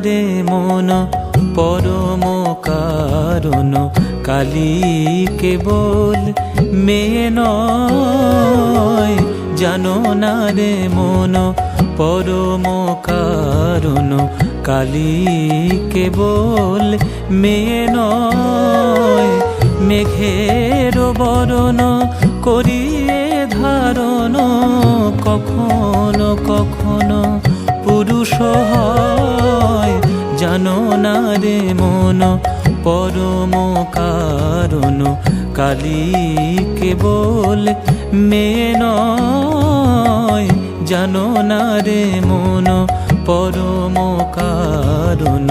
রে মন পরম কারণ, কালী কেবল মেয়ে নয়। জানো না রে মন পরম কারণ, কালী কেবল মেয়ে নয়। মেঘের বরণ করিয়ে ধারণ, কখনো কখনো পুরুষ হয়। জানো না রে মন পরম কারণ, কালী কেবল মেয়ে নয়। জানো না রে মন পরম কারণ,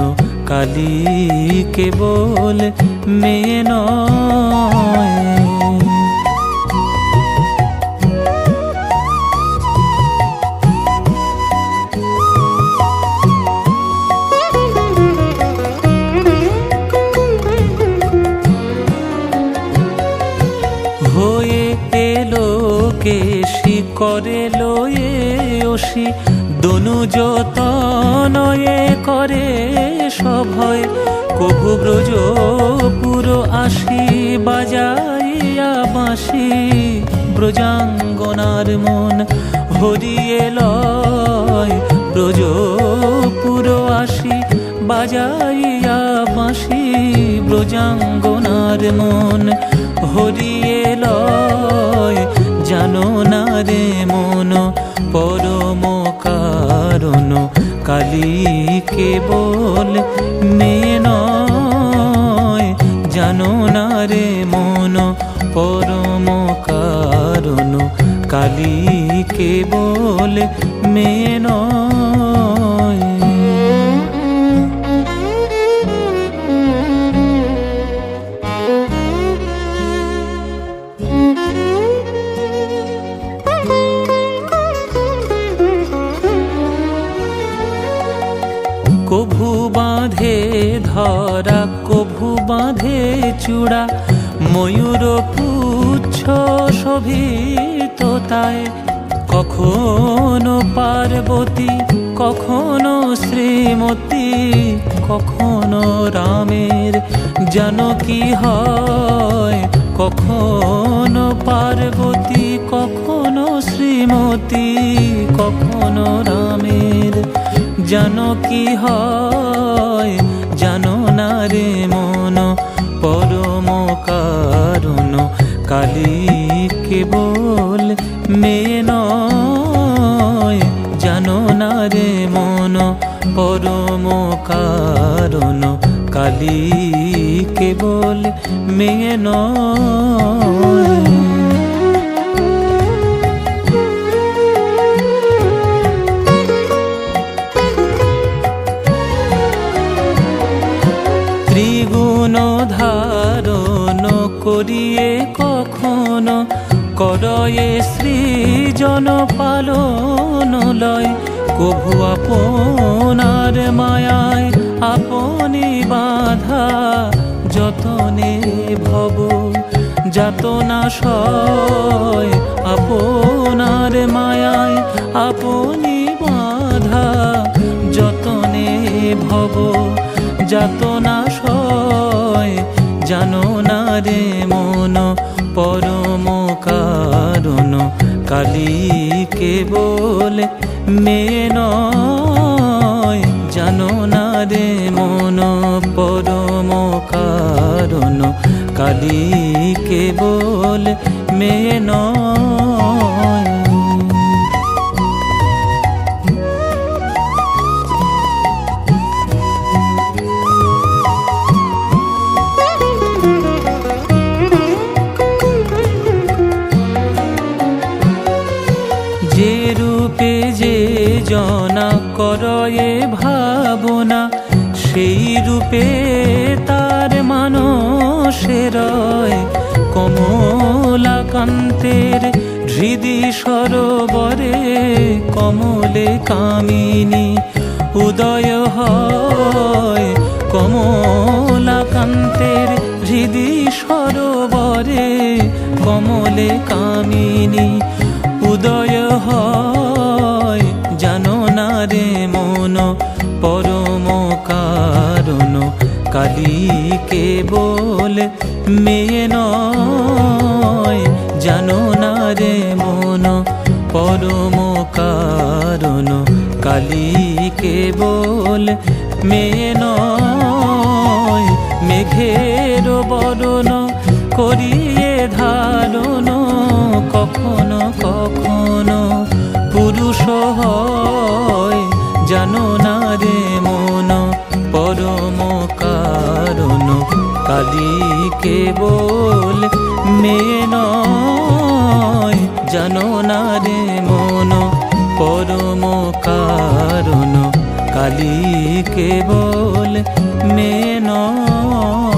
কালী কেবল মেয়ে নয়। হয়ে এলো কেশি করে লয়ে অসি, দনুজ তনয়ে করে সভয়। কভু ব্রজ পুরো আসি বাজাইয়া বাঁশি, ব্রজাঙ্গনার মন হরিয়ে লয়। ব্রজ পুরো আসি বাজাইয়া বাঁশি, ব্রজাঙ্গনার মন হরিয়ে লয়। জানো না রে মন পরম কারণ, কালী কেবল মেয়ে নয়। জানো না রে মন পরম কারণ, কালী কেবল মেয়ে নয়। কভু বাঁধে ধরা কভু বাঁধে চূড়া, ময়ূর পুচ্ছ শোভিত তাই। কখনো পার্বতী কখনো শ্রীমতী, কখনো রামের জানকী হয়। কখনো পার্বতী কখনো শ্রীমতী, কখনো রামের জানকী হয়। জানো না রে মন পরম কারণ, কালী কেবল মেয়ে নয়। জানো না রে মন পরম কারণ, কালী কেবল মেয়ে নয়। ত্রিগুণ ধারণ করিয়ে কখনো করয়ে সৃজন পালন লয়। কভু আপনার মায়ায় আপনি বাধা, যতনে ভব যাতনা সয়। আপনার মায়ায় আপনি বাধা, যতনে ভব যাতনা সয়। জানো না রে মন পরম কারণ, কালী কেবল মেয়ে নয়। জানো না রে মন পরম কারণ, কালী কেবল মেয়ে নয়। যে রূপে যে জনা করয়ে ভাবনা, সেই রূপে তার মানসের। কমলাকান্তের হৃদি সরোবরে, কমলে কামিনী উদয় হয়। কমলাকান্তের হৃদি সরোবরে, কমলে কামিনী উদয় হয়। জানো না রে মন পরম কারণ কালী কেবল মেয়ে নয়, জানো না রে মন পরম কারণ কালী কেবল মেয়ে নয়। মেঘের বরণ করিয়ে ধারণ কখনো কখনো পুরুষ হয়, জানো না রে মন পরম কারণ কালী কেবল মেয়ে নয়, জানো না রে মন পরম কারণ কালী কেবল মেয়ে নয়।